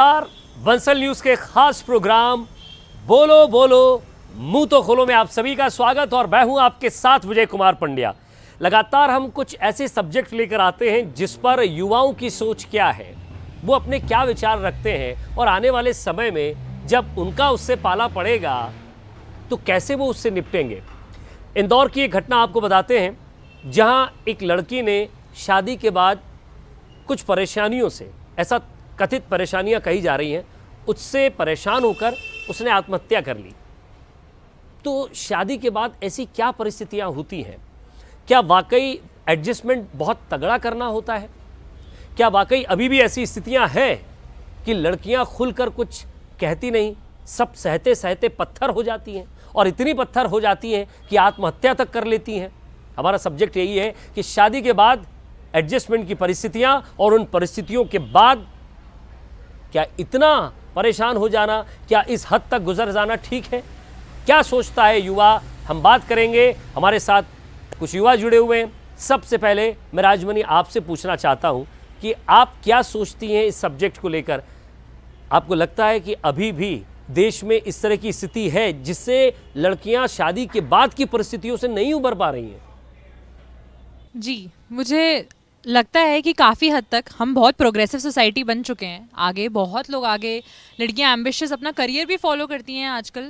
Bansal news के खास programme बोलो बोलो मुंह तो खोलो में आप सभी का स्वागत और मैं हूं आपके साथ विजय कुमार पंड्या। लगातार हम कुछ ऐसे सब्जेक्ट लेकर आते हैं जिस पर युवाओं की सोच क्या है, वो अपने क्या विचार रखते हैं और आने वाले समय में जब उनका उससे पाला पड़ेगा तो कैसे वो उससे निपटेंगे। इंदौर की एक घटना आपको बताते हैं जहां एक लड़की ने शादी के बाद कुछ परेशानियों से, ऐसा कथित परेशानियां कही जा रही हैं, उससे परेशान होकर उसने आत्महत्या कर ली। तो शादी के बाद ऐसी क्या परिस्थितियां होती हैं? क्या वाकई एडजस्टमेंट बहुत तगड़ा करना होता है? क्या वाकई अभी भी ऐसी स्थितियां हैं कि लड़कियां खुलकर कुछ कहती नहीं, सब सहते सहते पत्थर हो जाती हैं और इतनी पत्थर हो जाती हैं कि आत्महत्या तक कर लेती हैं? हमारा सब्जेक्ट यही है कि शादी के बाद एडजस्टमेंट की परिस्थितियां और उन परिस्थितियों के बाद क्या इतना परेशान हो जाना, क्या इस हद तक गुजर जाना ठीक है? क्या सोचता है युवा, हम बात करेंगे। हमारे साथ कुछ युवा जुड़े हुए हैं। सबसे पहले मैं राजमणि आपसे पूछना चाहता हूं कि आप क्या सोचती हैं इस सब्जेक्ट को लेकर? आपको लगता है कि अभी भी देश में इस तरह की स्थिति है जिससे लड़कियां शादी के बाद की परिस्थितियों से नहीं उबर पा रही हैं? जी, मुझे लगता है कि काफ़ी हद तक हम बहुत प्रोग्रेसिव सोसाइटी बन चुके हैं। आगे बहुत लोग आगे, लड़कियां एम्बिशियस अपना करियर भी फॉलो करती हैं आजकल,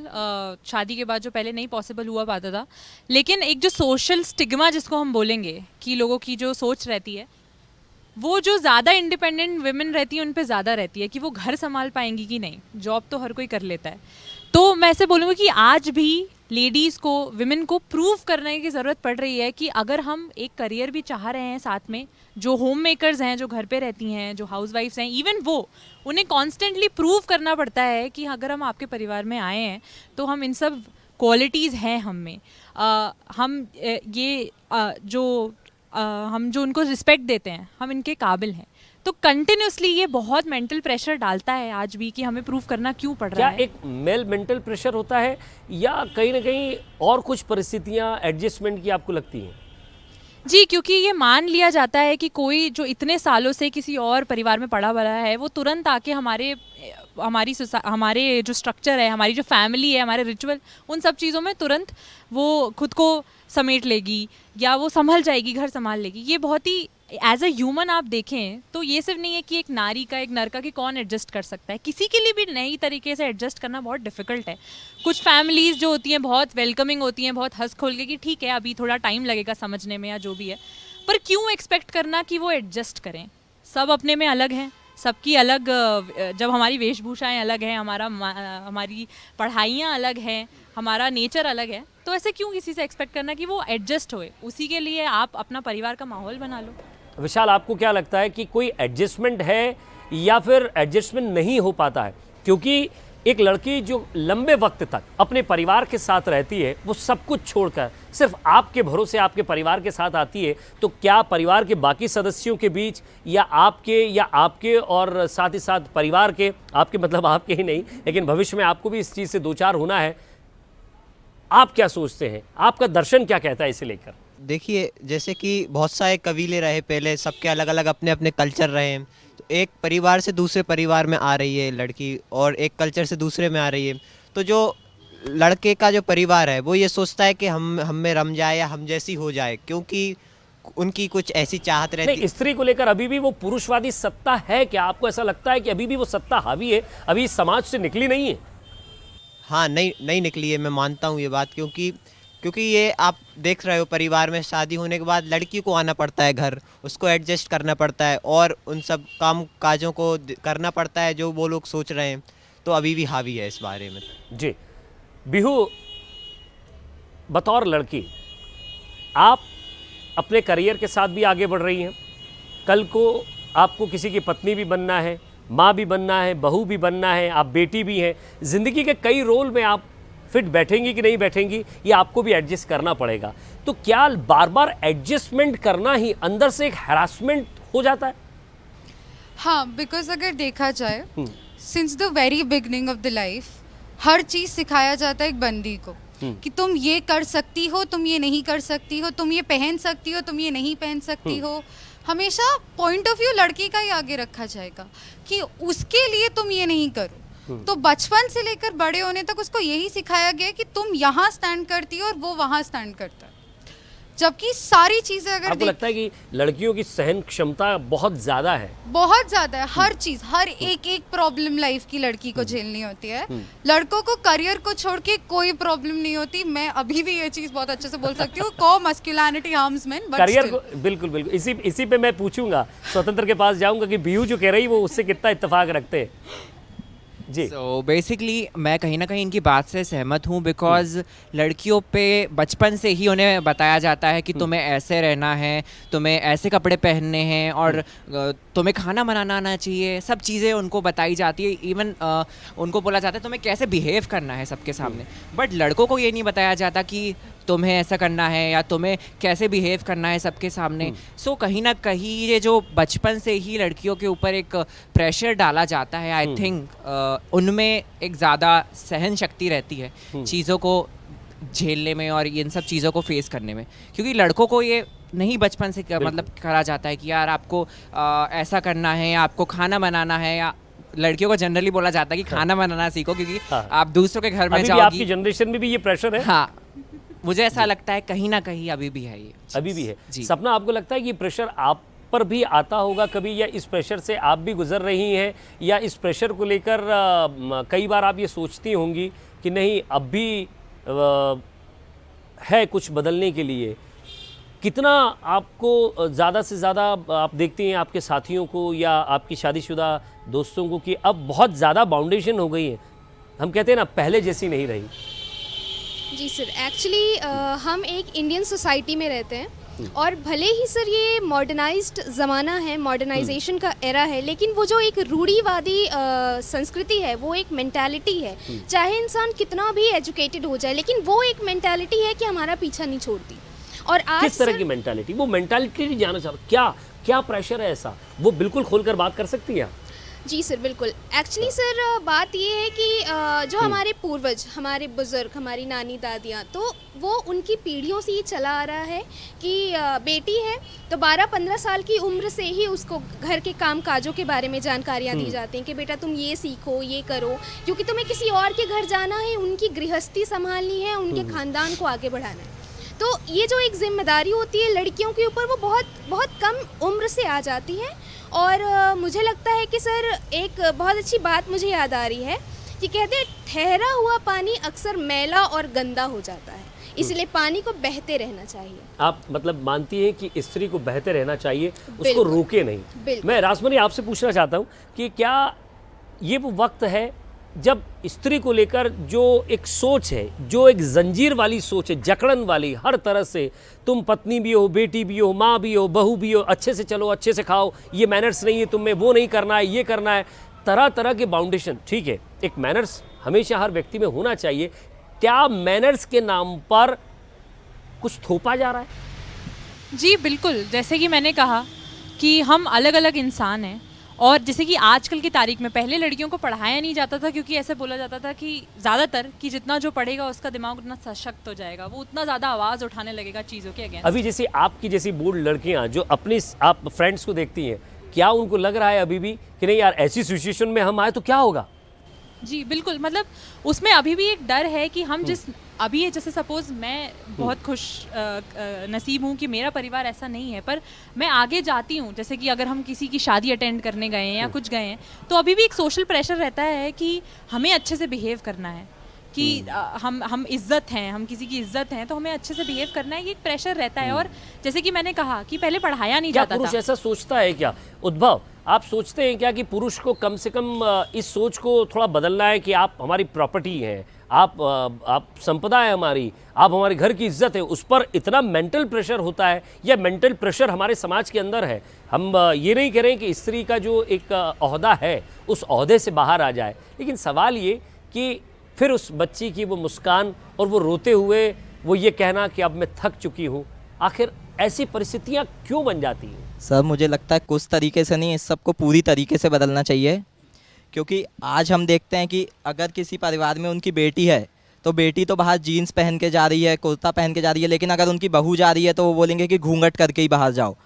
शादी के बाद, जो पहले नहीं पॉसिबल हुआ पाता था। लेकिन एक जो सोशल स्टिग्मा जिसको हम बोलेंगे, कि लोगों की जो सोच रहती है, वो जो ज़्यादा इंडिपेंडेंट विमेन रहती है उन पे ज़्यादा रहती है कि वो घर संभाल पाएंगी कि नहीं। जॉब तो हर कोई कर लेता है। तो मैं ऐसे बोलूँगी कि आज भी लेडीज़ को, विमेन को प्रूव करने की ज़रूरत पड़ रही है कि अगर हम एक करियर भी चाह रहे हैं साथ में, जो होम मेकर्स हैं, जो घर पे रहती हैं, जो हाउस वाइफ्स हैं, इवन वो, उन्हें कॉन्स्टेंटली प्रूव करना पड़ता है कि अगर हम आपके परिवार में आए हैं तो हम इन सब क्वालिटीज़ हैं हम में। हम जो उनको रिस्पेक्ट देते हैं, हम इनके काबिल हैं। तो कंटिन्यूसली ये बहुत मेंटल प्रेशर डालता है आज भी कि हमें प्रूव करना क्यों पड़ रहा है। क्या एक मेल मेंटल प्रेशर होता है या कहीं ना कहीं और कुछ परिस्थितियां एडजस्टमेंट की आपको लगती हैं? जी, क्योंकि ये मान लिया जाता है कि कोई जो इतने सालों से किसी और परिवार में पड़ा बड़ा है, वो तुरंत आके हमारे जो स्ट्रक्चर है, हमारी जो फैमिली है, हमारे रिचुअल, उन सब चीज़ों में तुरंत वो खुद को समेट लेगी या वो संभल जाएगी, घर संभाल लेगी। ये बहुत ही एज अ ह्यूमन आप देखें तो ये सिर्फ नहीं है कि एक नारी का, एक नर का, कि कौन एडजस्ट कर सकता है। किसी के लिए भी नई तरीके से एडजस्ट करना बहुत डिफिकल्ट है। कुछ फैमिलीज़ जो होती हैं बहुत वेलकमिंग होती हैं, बहुत हंस खोल के कि ठीक है अभी थोड़ा टाइम लगेगा समझने में या जो भी है, पर क्यों एक्सपेक्ट करना कि वो एडजस्ट करें? सब अपने में अलग हैं, सबकी अलग, जब हमारी वेशभूषाएं अलग हैं, हमारी पढ़ाइयाँ अलग हैं, हमारा नेचर अलग है, तो ऐसे क्यों किसी से एक्सपेक्ट करना कि वो एडजस्ट होए? उसी के लिए आप अपना परिवार का माहौल बना लो। विशाल, आपको क्या लगता है कि कोई एडजस्टमेंट है या फिर एडजस्टमेंट नहीं हो पाता है? क्योंकि एक लड़की जो लंबे वक्त तक अपने परिवार के साथ रहती है, वो सब कुछ छोड़कर सिर्फ आपके भरोसे आपके परिवार के साथ आती है, तो क्या परिवार के बाकी सदस्यों के बीच या आपके और साथ ही साथ परिवार के, आपके मतलब आपके ही नहीं, लेकिन भविष्य में आपको भी इस चीज़ से दो चार होना है, आप क्या सोचते हैं? आपका दर्शन क्या कहता है इसे लेकर? देखिए, जैसे कि बहुत सारे कबीले रहे पहले, सबके अलग अलग अपने अपने कल्चर रहे हैं। तो एक परिवार से दूसरे परिवार में आ रही है लड़की और एक कल्चर से दूसरे में आ रही है, तो जो लड़के का जो परिवार है वो ये सोचता है कि हम में रम जाए या हम जैसी हो जाए, क्योंकि उनकी कुछ ऐसी चाहत रहती नहीं, स्त्री को लेकर अभी भी वो पुरुषवादी सत्ता है क्या? आपको ऐसा लगता है कि अभी भी वो सत्ता हावी है, अभी इस समाज से निकली नहीं है? हाँ, नहीं निकली है, मैं मानता हूँ ये बात, क्योंकि ये आप देख रहे हो, परिवार में शादी होने के बाद लड़की को आना पड़ता है घर, उसको एडजस्ट करना पड़ता है और उन सब काम काजों को करना पड़ता है जो वो लोग सोच रहे हैं। तो अभी भी हावी है इस बारे में। जी, बिहू, बतौर लड़की आप अपने करियर के साथ भी आगे बढ़ रही हैं। कल को आपको किसी की पत्नी भी बनना है, माँ भी बनना है, बहू भी बनना है, आप बेटी भी हैं। ज़िंदगी के कई रोल में आप फिट बैठेंगी कि नहीं बैठेंगी, ये आपको भी एडजस्ट करना पड़ेगा। तो क्या बार बार एडजस्टमेंट करना ही अंदर से एक हैरासमेंट हो जाता है? हाँ, बिकॉज अगर देखा जाए, since the very beginning of the life हर चीज़ सिखाया जाता है एक बंदी को कि तुम ये कर सकती हो, तुम ये नहीं कर सकती हो, तुम ये पहन सकती हो, तुम ये नहीं पहन सकती हो। हमेशा पॉइंट ऑफ व्यू लड़की का ही आगे रखा जाएगा कि उसके लिए तुम ये नहीं करो। तो बचपन से लेकर बड़े होने तक उसको यही सिखाया गया कि तुम यहाँ स्टैंड करती हो और वो वहाँ स्टैंड करता है, जबकि सारी चीजें अगर आपको लगता है कि लड़कियों की सहन क्षमता बहुत ज्यादा है? बहुत ज्यादा है। हर चीज, हर एक प्रॉब्लम लाइफ की लड़की को झेलनी होती है। लड़कों को करियर को छोड़ के कोई प्रॉब्लम नहीं होती। मैं अभी भी ये चीज बहुत अच्छे से बोल सकती हूँ, को masculinity harms men but career को बिल्कुल बिल्कुल इसी पे मैं पूछूंगा, स्वतंत्र के पास जाऊंगा कि बीयू जो कह रही वो उससे कितना इत्तेफाक रखते हैं। जी। सो बेसिकली मैं कहीं ना कहीं इनकी बात से सहमत हूँ, बिकॉज लड़कियों पे बचपन से ही उन्हें बताया जाता है कि तुम्हें ऐसे रहना है, तुम्हें ऐसे कपड़े पहनने हैं और तुम्हें खाना बनाना आना चाहिए। सब चीज़ें उनको बताई जाती है। इवन उनको बोला जाता है तुम्हें कैसे बिहेव करना है सबके सामने। बट लड़कों को ये नहीं बताया जाता कि तुम्हें ऐसा करना है या तुम्हें कैसे बिहेव करना है सबके सामने। सो कहीं ना कहीं ये जो बचपन से ही लड़कियों के ऊपर एक प्रेशर डाला जाता है, आई थिंक उनमें एक ज़्यादा सहन शक्ति रहती है चीज़ों को झेलने में और इन सब चीज़ों को फेस करने में। क्योंकि लड़कों को ये नहीं बचपन से मतलब करा जाता है कि यार आपको ऐसा करना है, आपको खाना बनाना है, या लड़कियों को जनरली बोला जाता है कि खाना बनाना सीखो क्योंकि आप दूसरों के घर में अभी भी जाओगी। आपकी जनरेशन में भी ये प्रेशर है? हाँ, मुझे ऐसा लगता है कहीं ना कहीं अभी भी है ये चीज़। अभी भी है। जी। सपना, आपको लगता है कि ये प्रेशर आप पर भी आता होगा कभी, या इस प्रेशर से आप भी गुजर रही हैं, या इस प्रेशर को लेकर कई बार आप ये सोचती होंगी कि नहीं अब भी है कुछ बदलने के लिए? कितना आपको ज़्यादा से ज़्यादा आप देखती हैं आपके साथियों को या आपकी शादीशुदा दोस्तों को कि अब बहुत ज़्यादा बाउंडेशन हो गई है, हम कहते हैं ना पहले जैसी नहीं रही? जी सर, एक्चुअली हम एक इंडियन सोसाइटी में रहते हैं और भले ही सर ये मॉडर्नाइज्ड ज़माना है, मॉडर्नाइजेशन का एरा है, लेकिन वो जो एक रूढ़िवादी संस्कृति है, वो एक मेंटालिटी है। चाहे इंसान कितना भी एजुकेटेड हो जाए, लेकिन वो एक मेंटालिटी है कि हमारा पीछा नहीं छोड़ती। और आज किस तरह की मेंटालिटी? वो मेंटालिटी नहीं जानना चाहता, क्या क्या प्रेशर है ऐसा, वो बिल्कुल खोलकर बात कर सकती हैं? जी सर, बिल्कुल। एक्चुअली सर बात ये है कि जो हमारे पूर्वज, हमारे बुज़ुर्ग, हमारी नानी दादियाँ, तो वो उनकी पीढ़ियों से ये चला आ रहा है कि बेटी है तो 12-15 साल की उम्र से ही उसको घर के काम काजों के बारे में जानकारियाँ दी जाती हैं कि बेटा तुम ये सीखो, ये करो, क्योंकि तुम्हें किसी और के घर जाना है, उनकी गृहस्थी संभालनी है, उनके ख़ानदान को आगे बढ़ाना है। तो ये जो एक जिम्मेदारी होती है लड़कियों के ऊपर, वो बहुत बहुत कम उम्र से आ जाती है। और मुझे लगता है कि सर एक बहुत अच्छी बात मुझे याद आ रही है कि कहते हैं ठहरा हुआ पानी अक्सर मैला और गंदा हो जाता है, इसलिए पानी को बहते रहना चाहिए। आप मतलब मानती हैं कि स्त्री को बहते रहना चाहिए, उसको बिल्कुल। रोके नहीं? बिल्कुल। मैं राजमणि आपसे पूछना चाहता हूँ कि क्या ये वो वक्त है जब स्त्री को लेकर जो एक सोच है, जो एक जंजीर वाली सोच है, जकड़न वाली, हर तरह से तुम पत्नी भी हो, बेटी भी हो, माँ भी हो, बहू भी हो, अच्छे से चलो, अच्छे से खाओ, ये मैनर्स नहीं है तुम्हें, वो नहीं करना है, ये करना है, तरह तरह के बाउंडेशन। ठीक है, एक मैनर्स हमेशा हर व्यक्ति में होना चाहिए। क्या मैनर्स के नाम पर कुछ थोपा जा रहा है? जी बिल्कुल, जैसे कि मैंने कहा कि हम अलग अलग इंसान हैं, और जैसे कि आजकल की तारीख में पहले लड़कियों को पढ़ाया नहीं जाता था क्योंकि ऐसे बोला जाता था कि ज़्यादातर कि जितना जो पढ़ेगा उसका दिमाग उतना सशक्त हो जाएगा, वो उतना ज़्यादा आवाज़ उठाने लगेगा चीज़ों के अगेंस्ट। अभी जैसे आपकी जैसी बोल्ड लड़कियां जो अपनी आप फ्रेंड्स को देखती हैं, क्या उनको लग रहा है अभी भी कि नहीं यार ऐसी सिचुएशन में हम आए तो क्या होगा? जी बिल्कुल, मतलब उसमें अभी भी एक डर है कि हम जिस अभी जैसे सपोज मैं बहुत खुश नसीब हूँ कि मेरा परिवार ऐसा नहीं है, पर मैं आगे जाती हूँ, जैसे कि अगर हम किसी की शादी अटेंड करने गए हैं या कुछ गए हैं, तो अभी भी एक सोशल प्रेशर रहता है कि हमें अच्छे से बिहेव करना है, कि हम इज्जत हैं, हम किसी की इज्जत हैं, तो हमें अच्छे से बिहेव करना है, ये एक प्रेशर रहता है। और जैसे कि मैंने कहा कि पहले पढ़ाया नहीं क्या जाता पुरुष था। ऐसा सोचता है क्या? उद्भव, आप सोचते हैं क्या कि पुरुष को कम से कम इस सोच को थोड़ा बदलना है कि आप हमारी प्रॉपर्टी हैं, आप संपदा है हमारी, आप हमारे घर की इज्जत है, उस पर इतना मेंटल प्रेशर होता है, या मेंटल प्रेशर हमारे समाज के अंदर है? हम ये नहीं कह रहे कि स्त्री का जो एक ओहदा है उस ओहदे से बाहर आ जाए, लेकिन सवाल ये कि फिर उस बच्ची की वो मुस्कान और वो रोते हुए वो ये कहना कि अब मैं थक चुकी हूँ, आखिर ऐसी परिस्थितियाँ क्यों बन जाती हैं? सर मुझे लगता है कुछ तरीके से नहीं, इस सबको पूरी तरीके से बदलना चाहिए। क्योंकि आज हम देखते हैं कि अगर किसी परिवार में उनकी बेटी है तो बेटी तो बाहर जीन्स पहन के जा रही है, कुर्ता पहन के जा रही है, लेकिन अगर उनकी बहू जा रही है तो वो बोलेंगे कि घूंघट करके ही बाहर जाओ।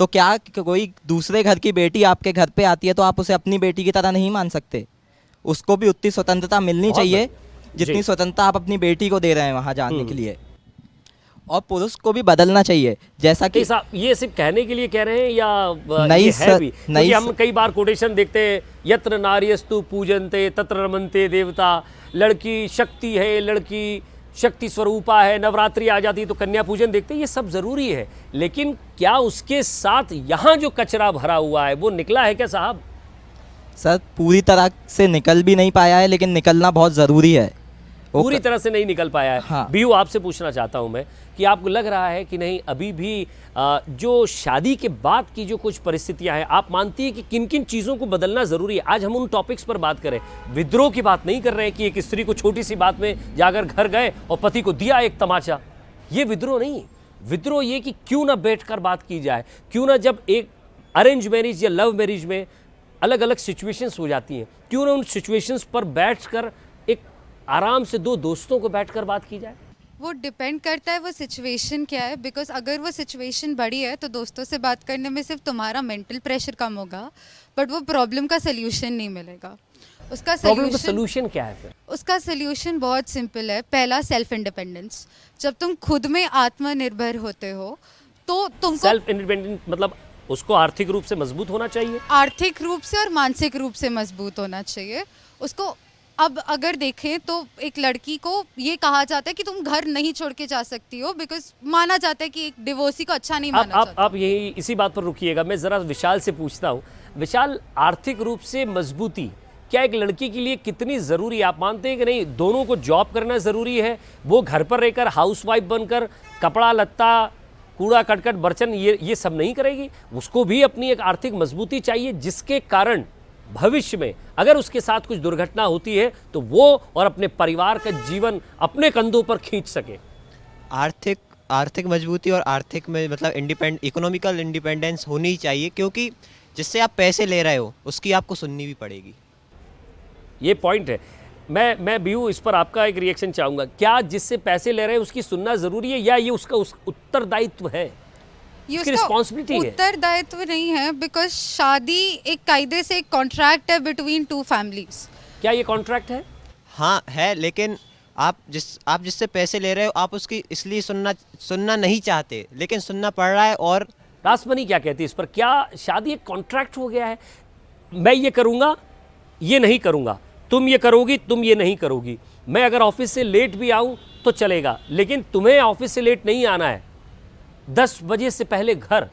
तो क्या कोई दूसरे घर की बेटी आपके घर पे आती है तो आप उसे अपनी बेटी की तरह नहीं मान सकते? उसको भी उतनी स्वतंत्रता मिलनी बहुत चाहिए बढ़िया। जितनी जी। स्वतंत्रता आप अपनी बेटी को दे रहे हैं वहाँ जाने के लिए। और पुरुष को भी बदलना चाहिए, जैसा कि साहब ये सिर्फ कहने के लिए कह रहे हैं या नहीं ये है सर, भी? नहीं क्योंकि हम सर। कई बार कोटेशन देखते हैं, यत्र नार्यस्तु पूजन्ते तत्र रमन्ते देवता, लड़की शक्ति है, लड़की शक्ति स्वरूपा है, नवरात्रि आ जाती है तो कन्या पूजन देखते हैं, ये सब ज़रूरी है, लेकिन क्या उसके साथ यहाँ जो कचरा भरा हुआ है वो निकला है क्या साहब? सर पूरी तरह से निकल भी नहीं पाया है, लेकिन निकलना बहुत ज़रूरी है। वो पूरी तरह से नहीं निकल पाया है। हाँ। बीयू आपसे पूछना चाहता हूं मैं कि आपको लग रहा है कि नहीं अभी भी जो शादी के बाद की जो कुछ परिस्थितियां हैं, आप मानती है कि किन किन चीज़ों को बदलना ज़रूरी है? आज हम उन टॉपिक्स पर बात करें, विद्रोह की बात नहीं कर रहे हैं कि एक स्त्री को छोटी सी बात में जाकर घर गए और पति को दिया एक तमाचा, ये विद्रोह नहीं। विद्रोह ये कि क्यों ना बैठकर बात की जाए, क्यों ना जब एक अरेंज मैरिज या लव मैरिज में अलग अलग सिचुएशंस हो जाती हैं, क्यों ना उन सिचुएशंस पर बैठकर एक आराम से दो दोस्तों को बैठकर बात की जाए? वो डिपेंड करता है वो सिचुएशन क्या है, बिकॉज अगर वो सिचुएशन बड़ी है तो दोस्तों से बात करने में सिर्फ तुम्हारा मेंटल प्रेशर कम होगा, बट वो प्रॉब्लम का सोल्यूशन नहीं मिलेगा। उसका प्रॉब्लम का सोल्यूशन सोल्यूशन क्या है फिर? उसका सोल्यूशन बहुत सिंपल है। पहला, सेल्फ इंडिपेंडेंस। जब तुम खुद में आत्मनिर्भर होते हो तो तुमको सेल्फ इंडिपेंडेंट मतलब उसको आर्थिक रूप से मजबूत होना चाहिए। आर्थिक रूप से और मानसिक रूप से मजबूत होना चाहिए उसको। अब अगर देखें तो एक लड़की को ये कहा जाता है कि तुम घर नहीं छोड़ के जा सकती हो, बिकॉज माना जाता है कि एक डिवोर्सी को अच्छा नहीं माना जाता। आप यही इसी बात पर रुकिएगा, मैं ज़रा विशाल से पूछता हूँ। विशाल, आर्थिक रूप से मजबूती क्या एक लड़की के लिए कितनी ज़रूरी है? आप मानते हैं कि नहीं दोनों को जॉब करना ज़रूरी है? वो घर पर रहकर हाउसवाइफ बनकर कपड़ा लत्ता कूड़ा कटकट बर्तन ये सब नहीं करेगी, उसको भी अपनी एक आर्थिक मजबूती चाहिए, जिसके कारण भविष्य में अगर उसके साथ कुछ दुर्घटना होती है तो वो और अपने परिवार का जीवन अपने कंधों पर खींच सके। आर्थिक मजबूती और आर्थिक में मतलब इकोनॉमिकल इंडिपेंडेंस होनी चाहिए, क्योंकि जिससे आप पैसे ले रहे हो उसकी आपको सुननी भी पड़ेगी। ये पॉइंट है। मैं बीयू इस पर आपका एक रिएक्शन चाहूँगा। क्या जिससे पैसे ले रहे हैं उसकी सुनना ज़रूरी है या ये उसका उत्तरदायित्व है, ये उसकी उसका रिस्पॉन्सिबिलिटी है? उत्तरदायित्व नहीं है, बिकॉज शादी एक कायदे से एक कॉन्ट्रैक्ट है बिटवीन टू फैमिलीज। क्या ये कॉन्ट्रैक्ट है? हाँ है, लेकिन आप जिससे पैसे ले रहे हो आप उसकी इसलिए सुनना नहीं चाहते, लेकिन सुनना पड़ रहा है। और रासमनी क्या कहती है इस पर? क्या शादी एक कॉन्ट्रैक्ट हो गया है? मैं ये करूँगा, ये नहीं करूँगा, तुम ये करोगी, तुम ये नहीं करोगी। मैं अगर ऑफिस से लेट भी आऊँ तो चलेगा, लेकिन तुम्हें ऑफिस से लेट नहीं आना है, 10 बजे से पहले घर।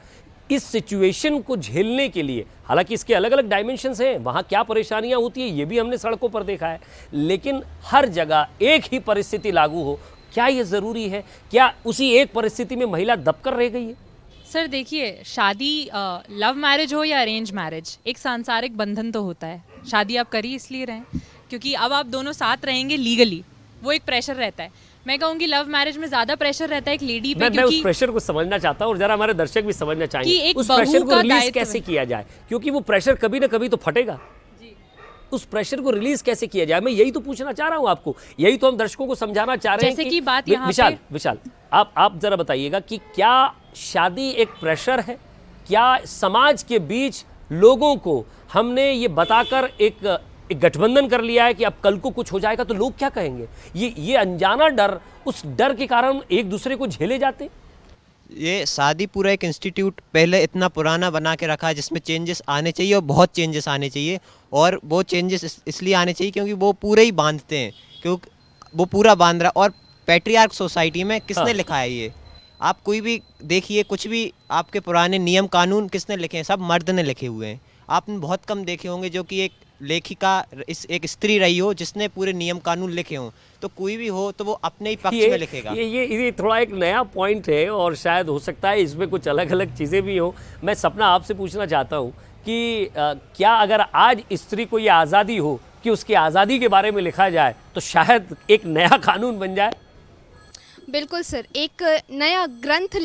इस सिचुएशन को झेलने के लिए, हालांकि इसके अलग अलग डायमेंशंस हैं, वहाँ क्या परेशानियाँ होती है ये भी हमने सड़कों पर देखा है, लेकिन हर जगह एक ही परिस्थिति लागू हो, क्या ये ज़रूरी है? क्या उसी एक परिस्थिति में महिला दबकर रह गई है? सर देखिए, शादी लव मैरिज हो या अरेंज मैरिज, एक सांसारिक बंधन तो होता है। शादी आप कर ही इसलिए रहें क्योंकि अब आप दोनों साथ रहेंगे लीगली, वो एक प्रेशर रहता है। मैं कहूँगी लव मैरिज में ज़्यादा प्रेशर रहता है एक लेडी पे, मैं उस प्रेशर को समझना चाहता हूँ और जरा हमारे दर्शक भी समझना कि चाहेंगे एक उस बहू प्रेशर को का रिलीज दायित्व कैसे है। किया जाए, क्योंकि वो प्रेशर कभी ना कभी तो फटेगा। उस प्रेशर को रिलीज कैसे किया जाए, मैं यही तो पूछना चाह रहा हूँ आपको, यही तो हम दर्शकों को समझाना चाह रहे हैं। जैसे कि बात यहाँ विशाल आप जरा बताइएगा कि क्या शादी एक प्रेशर है? क्या समाज के बीच लोगों को हमने ये बताकर एक गठबंधन कर लिया है कि अब कल को कुछ हो जाएगा तो लोग क्या कहेंगे? ये अनजाना डर, उस डर के कारण एक दूसरे को झेले जाते। ये शादी पूरा एक इंस्टीट्यूट पहले इतना पुराना बना के रखा है जिसमें चेंजेस आने चाहिए और बहुत चेंजेस आने चाहिए, और वो चेंजेस इसलिए आने चाहिए क्योंकि वो पूरे ही बांधते हैं, क्योंकि वो पूरा बांध रहा। और पैट्रियार्क सोसाइटी में किसने लिखा है ये? आप कोई भी देखिए, कुछ भी आपके पुराने नियम कानून किसने लिखे हैं? सब मर्द ने लिखे हुए हैं। आपने बहुत कम देखे होंगे जो कि एक लेखिका एक स्त्री रही हो जिसने पूरे नियम कानून लिखे हों। तो कोई भी हो तो वो अपने ही पक्ष में लिखेगा। ये थोड़ा एक नया पॉइंट है और शायद हो सकता है इसमें कुछ अलग अलग चीज़ें भी हो। मैं सपना आपसे पूछना चाहता हूँ कि क्या अगर आज स्त्री को ये आज़ादी हो कि उसकी आज़ादी के बारे में लिखा जाए तो शायद एक नया कानून बन जाए? बिल्कुल सर, एक नया ग्रंथ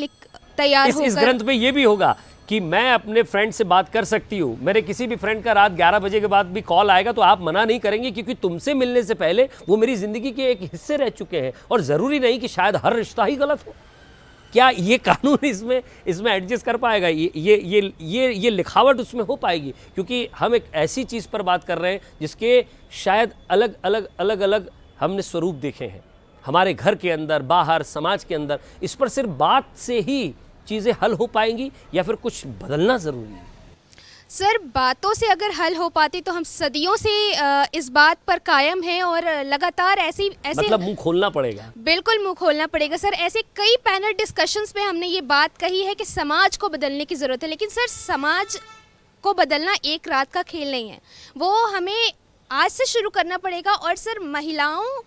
तैयार इस होकर ग्रंथ में ये भी होगा कि मैं अपने फ्रेंड से बात कर सकती हूँ, मेरे किसी भी फ्रेंड का रात 11 बजे के बाद भी कॉल आएगा तो आप मना नहीं करेंगे, क्योंकि तुमसे मिलने से पहले वो मेरी ज़िंदगी के एक हिस्से रह चुके हैं, और ज़रूरी नहीं कि शायद हर रिश्ता ही गलत हो। क्या ये कानून इसमें इसमें एडजस्ट कर पाएगा? ये लिखावट उसमें हो पाएगी? क्योंकि हम एक ऐसी चीज़ पर बात कर रहे हैं जिसके शायद अलग अलग हमने स्वरूप देखे हैं हमारे घर के अंदर, बाहर, समाज के अंदर। इस पर सिर्फ बात से ही चीज़ें हल हो पाएंगी या फिर कुछ बदलना ज़रूरी है? सर, बातों से अगर हल हो पाती तो हम सदियों से इस बात पर कायम हैं और लगातार ऐसे मतलब मुंह खोलना पड़ेगा। बिल्कुल मुंह खोलना पड़ेगा सर। ऐसे कई पैनल डिस्कशंस में हमने ये बात कही है कि समाज को बदलने की ज़रूरत है, लेकिन सर समाज को बदलना एक रात का खेल नहीं है, वो हमें आज से शुरू करना पड़ेगा। और सर महिलाओं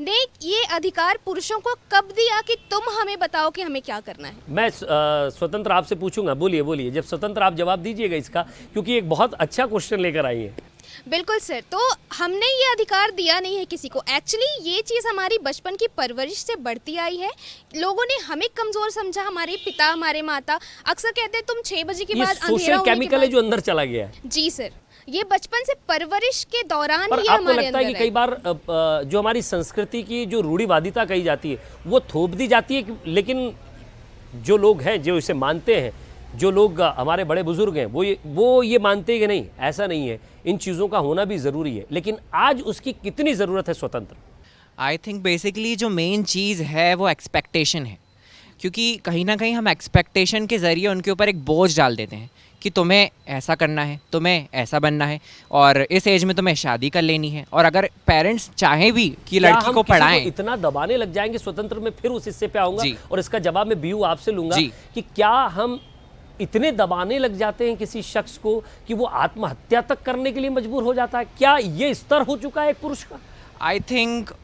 ने ये अधिकार पुरुषों को कब दिया कि तुम हमें बताओ कि हमें क्या करना है? मैं स्वतंत्र आपसे पूछूंगा, बोलिए जब स्वतंत्र आप जवाब दीजिएगा इसका, क्योंकि एक बहुत अच्छा क्वेश्चन लेकर आई है। बिल्कुल सर, तो हमने ये अधिकार दिया नहीं है किसी को। एक्चुअली ये चीज़ हमारी बचपन की परवरिश से बढ़ती आई है। लोगों ने हमें कमज़ोर समझा, हमारे पिता, हमारे माता अक्सर कहते हैं तुम 6 बजे के बाद अंधेरा सोशल होने के केमिकल है बाद। जो अंदर चला गया है। जी सर, ये बचपन से परवरिश के दौरान पर ही आपको हमारे लगता है कि अंदर कई बार जो हमारी संस्कृति की जो रूढ़िवादिता कही जाती है वो थोप दी जाती है, लेकिन जो लोग हैं जो इसे मानते हैं, जो लोग हमारे बड़े बुजुर्ग हैं, वो ये मानते हैं कि नहीं, ऐसा नहीं है, इन चीज़ों का होना भी ज़रूरी है। लेकिन आज उसकी कितनी ज़रूरत है स्वतंत्र? आई थिंक बेसिकली जो मेन चीज़ है वो एक्सपेक्टेशन है, क्योंकि कहीं ना कहीं हम एक्सपेक्टेशन के ज़रिए उनके ऊपर एक बोझ डाल देते हैं कि तुम्हें ऐसा करना है, तुम्हें ऐसा बनना है, और इस एज में तुम्हें शादी कर लेनी है। और अगर पेरेंट्स चाहें भी कि क्या लड़की हम को किसी पढ़ाएं, इतना दबाने लग जाएंगे स्वतंत्र में? फिर उस हिस्से पे आऊंगा जी। और इसका जवाब मैं बीयू आपसे लूंगा जी। कि क्या हम इतने दबाने लग जाते हैं किसी शख्स को कि वो आत्महत्या तक करने के लिए मजबूर हो जाता है? क्या ये स्तर हो चुका है एक पुरुष का? आई थिंक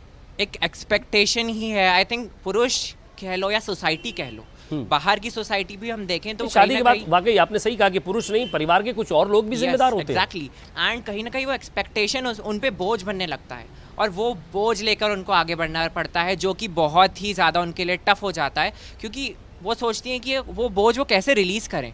एक एक्सपेक्टेशन ही है। आई थिंक पुरुष कह लो या सोसाइटी कह लो, बाहर की सोसाइटी भी हम देखें तो शादी के बाद वाकई आपने सही कहा कि पुरुष नहीं, परिवार के कुछ और लोग भी जिम्मेदार होते हैं। एग्जैक्टली, एंड कहीं ना कहीं वो एक्सपेक्टेशन उन पे बोझ बनने लगता है, और वो बोझ लेकर उनको आगे बढ़ना पड़ता है, जो कि बहुत ही ज़्यादा उनके लिए टफ हो जाता है, क्योंकि वो सोचती हैं कि वो बोझ वो कैसे रिलीज़ करें।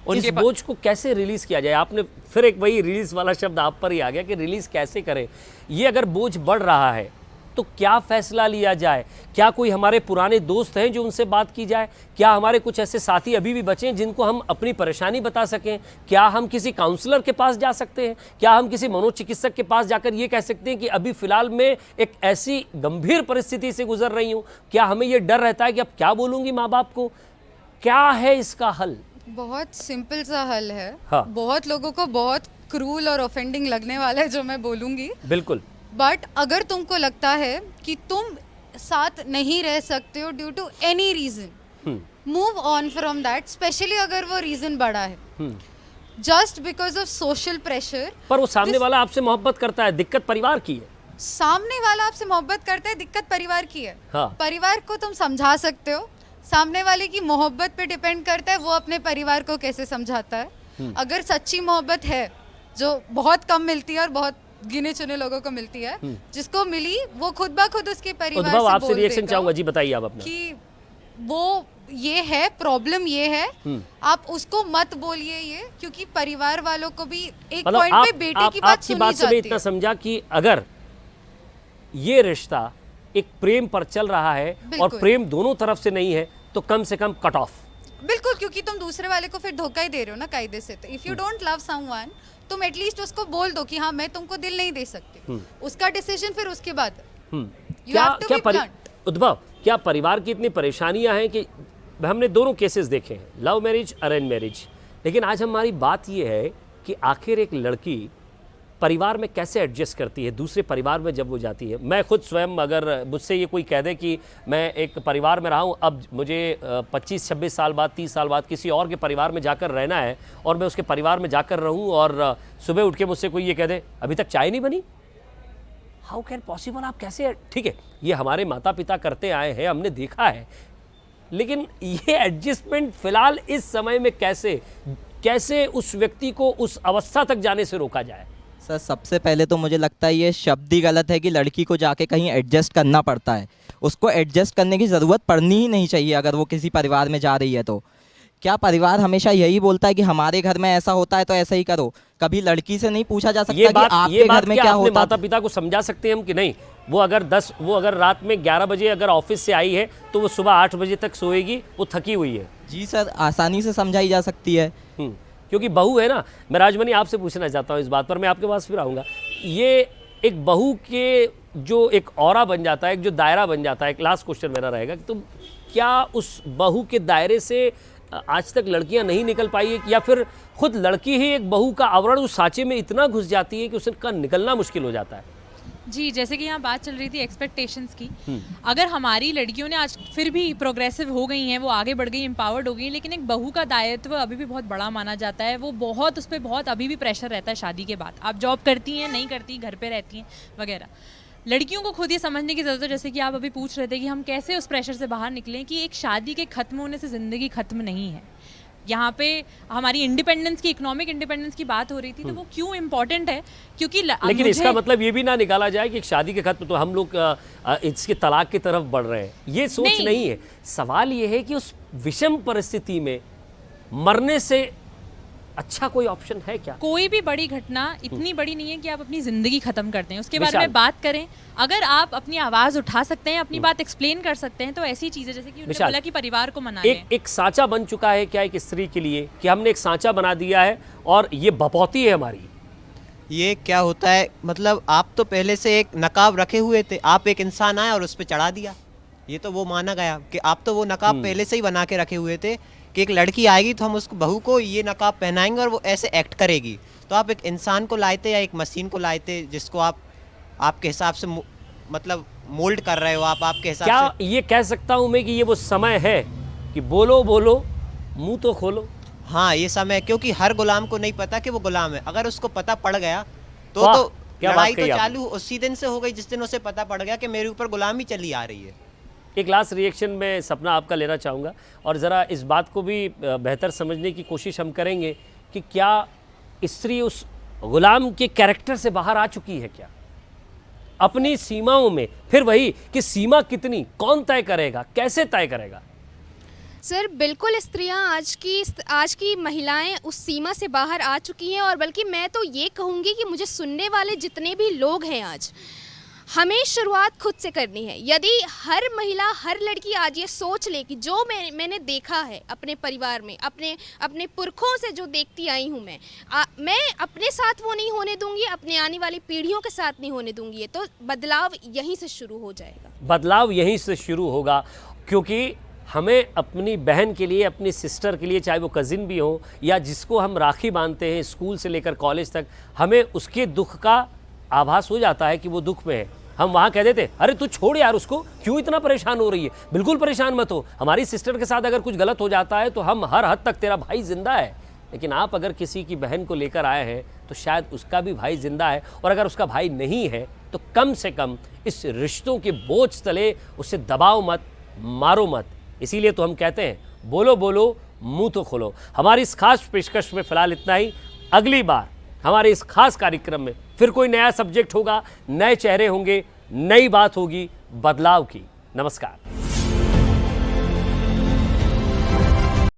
इस बोझ को कैसे रिलीज किया जाए? आपने फिर एक वही रिलीज वाला शब्द आप पर ही आ गया कि रिलीज कैसे करें। ये अगर बोझ बढ़ रहा है तो क्या फैसला लिया जाए? क्या कोई हमारे पुराने दोस्त हैं जो उनसे बात की जाए? क्या हमारे कुछ ऐसे साथी अभी भी बचे हैं जिनको हम अपनी परेशानी बता सकें? क्या हम किसी काउंसलर के पास जा सकते हैं? क्या हम किसी मनोचिकित्सक के पास जाकर ये कह सकते हैं कि अभी फ़िलहाल मैं एक ऐसी गंभीर परिस्थिति से गुजर रही हूँ? क्या हमें ये डर रहता है कि अब क्या बोलूँगी माँ बाप को? क्या है इसका हल? बहुत सिंपल सा हल है। हाँ। बहुत लोगों को बहुत क्रूल और ऑफेंडिंग लगने वाला है जो मैं बोलूँगी, बिल्कुल। बट अगर तुमको लगता है कि तुम साथ नहीं रह सकते हो due to any reason, move on from that, specially अगर वो रीजन बड़ा है। Just because of social pressure. पर वो सामने वाला आपसे मोहब्बत करता है, दिक्कत परिवार की है। सामने वाला आपसे मोहब्बत करता है, दिक्कत परिवार की है। हाँ। परिवार को तुम समझा सकते हो, सामने वाले की मोहब्बत पे डिपेंड करता है वो अपने परिवार को कैसे समझाता है। अगर सच्ची मोहब्बत है जो बहुत कम मिलती है और बहुत गिने चुने लोगों को मिलती है, जिसको मिली वो खुद ब खुद उसके परिवार से आपसे बोल रिएक्शन देगा चाहूंगा जी, बताइए आप अपना। कि वो ये है, प्रॉब्लम ये है, आप उसको मत बोलिए ये, क्योंकि परिवार वालों को भी एक मतलब पॉइंट पे बेटे की बात आपकी सुनी बात से मैं जाती इतना है। समझा कि अगर ये रिश्ता एक प्रेम पर चल रहा है और बिल्कुल। प्रेम दोनों तरफ से नहीं है तो कम से कम कट ऑफ। बिल्कुल, क्योंकि तुम दूसरे वाले को फिर धोखा ही दे रहे हो ना कायदे से। तो if you don't love someone, तुम एटलीस्ट उसको बोल दो कि हाँ मैं तुमको दिल नहीं दे सकती। उसका डिसीजन फिर उसके बाद। You have to be blunt. उद्भव, क्या परिवार की इतनी परेशानियां हैं कि हमने दोनों केसेस देखे हैं, लव मैरिज, अरेंज मैरिज, लेकिन आज हमारी बात यह है कि आखिर एक लड़की परिवार में कैसे एडजस्ट करती है दूसरे परिवार में जब वो जाती है। मैं खुद स्वयं, अगर मुझसे ये कोई कह दे कि मैं एक परिवार में रहा हूँ, अब मुझे 25-26 साल बाद, 30 साल बाद किसी और के परिवार में जाकर रहना है और मैं उसके परिवार में जाकर रहूँ और सुबह उठ के मुझसे कोई ये कह दे अभी तक चाय नहीं बनी, हाउ कैन पॉसिबल? आप कैसे? ठीक है, ये हमारे माता पिता करते आए हैं, हमने देखा है, लेकिन ये एडजस्टमेंट फिलहाल इस समय में कैसे उस व्यक्ति को उस अवस्था तक जाने से रोका जाए? सर सबसे पहले तो मुझे लगता है ये शब्द ही गलत है कि लड़की को जाके कहीं एडजस्ट करना पड़ता है। उसको एडजस्ट करने की ज़रूरत पड़नी ही नहीं चाहिए अगर वो किसी परिवार में जा रही है तो, क्या परिवार हमेशा यही बोलता है कि हमारे घर में ऐसा होता है तो ऐसा ही करो? कभी लड़की से नहीं पूछा जा ये सकता कि बात आपके घर में क्या अपने होता? माता पिता को समझा सकते हैं हम कि नहीं, वो अगर रात में 11 बजे अगर ऑफिस से आई है तो वो सुबह 8 बजे तक सोएगी, वो थकी हुई है। जी सर, आसानी से समझाई जा सकती है। क्योंकि बहू है ना। मैं राजमणि आपसे पूछना चाहता हूँ इस बात पर, मैं आपके पास फिर आऊँगा। ये एक बहू के जो एक ऑरा बन जाता है, एक जो दायरा बन जाता है, एक लास्ट क्वेश्चन मेरा रहेगा कि तुम क्या उस बहू के दायरे से आज तक लड़कियां नहीं निकल पाई है, या फिर खुद लड़की ही एक बहू का आवरण उस सांचे में इतना घुस जाती है कि उसका निकलना मुश्किल हो जाता है? जी, जैसे कि यहाँ बात चल रही थी एक्सपेक्टेशंस की, अगर हमारी लड़कियों ने आज फिर भी प्रोग्रेसिव हो गई हैं, वो आगे बढ़ गई, एम्पावर्ड हो गई, लेकिन एक बहू का दायित्व अभी भी बहुत बड़ा माना जाता है। वो बहुत, उस पर बहुत अभी भी प्रेशर रहता है शादी के बाद। आप जॉब करती हैं, नहीं करती, घर पे रहती हैं वगैरह। लड़कियों को खुद ये समझने की ज़रूरत है, जैसे कि आप अभी पूछ रहे थे कि हम कैसे उस प्रेशर से बाहर निकलें, कि एक शादी के ख़त्म होने से ज़िंदगी ख़त्म नहीं है। यहाँ पे हमारी इंडिपेंडेंस की, इकोनॉमिक इंडिपेंडेंस की बात हो रही थी, तो वो क्यों इम्पोर्टेंट है? क्योंकि लेकिन इसका मतलब ये भी ना निकाला जाए कि शादी के खत्म तो हम लोग इसके तलाक की तरफ बढ़ रहे हैं, ये सोच नहीं है। सवाल ये है कि उस विषम परिस्थिति में मरने से अच्छा कोई ऑप्शन है क्या? कोई भी बड़ी घटना इतनी बड़ी नहीं है कि आप अपनी जिंदगी खत्म करते हैं, उसके बारे में बात करें। अगर आप अपनी आवाज उठा सकते हैं, अपनी बात एक्सप्लेन कर सकते हैं, तो ऐसी चीजें, जैसे कि उन्होंने बोला कि परिवार को मनाएं। एक सांचा बन चुका है क्या एक स्त्री के लिए, कि हमने एक सांचा बना दिया है और ये बपौती है हमारी? ये क्या होता है, मतलब आप तो पहले से एक नकाब रखे हुए थे, आप एक इंसान आया और उस पर चढ़ा दिया। ये तो वो माना गया कि आप तो वो नकाब पहले से ही बना के रखे हुए थे कि एक लड़की आएगी तो हम उसको, बहू को ये नकाब पहनाएंगे और वो ऐसे एक्ट करेगी। तो आप एक इंसान को लाए थे या एक मशीन को लाए थे जिसको आप आपके हिसाब से मतलब मोल्ड कर रहे हो आप आपके हिसाब क्या से? ये कह सकता हूँ मैं कि ये वो समय है कि बोलो बोलो मुंह तो खोलो? हाँ, ये समय, क्योंकि हर गुलाम को नहीं पता कि वो गुलाम है। अगर उसको पता पड़ गया तो लड़ाई तो चालू उसी दिन से हो गई जिस दिन उसे पता पड़ गया कि मेरे ऊपर गुलामी चली आ रही है। एक लास्ट रिएक्शन में सपना आपका लेना चाहूँगा, और ज़रा इस बात को भी बेहतर समझने की कोशिश हम करेंगे कि क्या स्त्री उस गुलाम के कैरेक्टर से बाहर आ चुकी है क्या अपनी सीमाओं में? फिर वही कि सीमा कितनी, कौन तय करेगा, कैसे तय करेगा? सर बिल्कुल, स्त्रियां आज की महिलाएं उस सीमा से बाहर आ चुकी हैं। और बल्कि मैं तो ये कहूँगी कि मुझे सुनने वाले जितने भी लोग हैं आज, हमें शुरुआत खुद से करनी है। यदि हर महिला, हर लड़की आज ये सोच ले कि जो मैंने देखा है अपने परिवार में, अपने पुरखों से जो देखती आई हूँ मैं अपने साथ वो नहीं होने दूंगी, अपने आने वाली पीढ़ियों के साथ नहीं होने दूंगी, तो बदलाव यहीं से शुरू हो जाएगा। बदलाव यहीं से शुरू होगा, क्योंकि हमें अपनी बहन के लिए, अपनी सिस्टर के लिए, चाहे वो कज़िन भी हो या जिसको हम राखी बांधते हैं स्कूल से लेकर कॉलेज तक, हमें उसके दुख का आभास हो जाता है कि वो दुख में है। हम वहाँ कह देते अरे तू छोड़ यार उसको, क्यों इतना परेशान हो रही है? बिल्कुल परेशान मत हो, हमारी सिस्टर के साथ अगर कुछ गलत हो जाता है तो हम हर हद तक, तेरा भाई जिंदा है। लेकिन आप अगर किसी की बहन को लेकर आए हैं तो शायद उसका भी भाई जिंदा है, और अगर उसका भाई नहीं है तो कम से कम इस रिश्तों के बोझ तले उसे दबाओ मत, मारो मत। इसीलिए तो हम कहते हैं बोलो बोलो मुंह तो खोलो। हमारी इस खास पेशकश में फ़िलहाल इतना ही। अगली बार हमारे इस खास कार्यक्रम में फिर कोई नया सब्जेक्ट होगा, नए चेहरे होंगे, नई बात होगी बदलाव की। नमस्कार।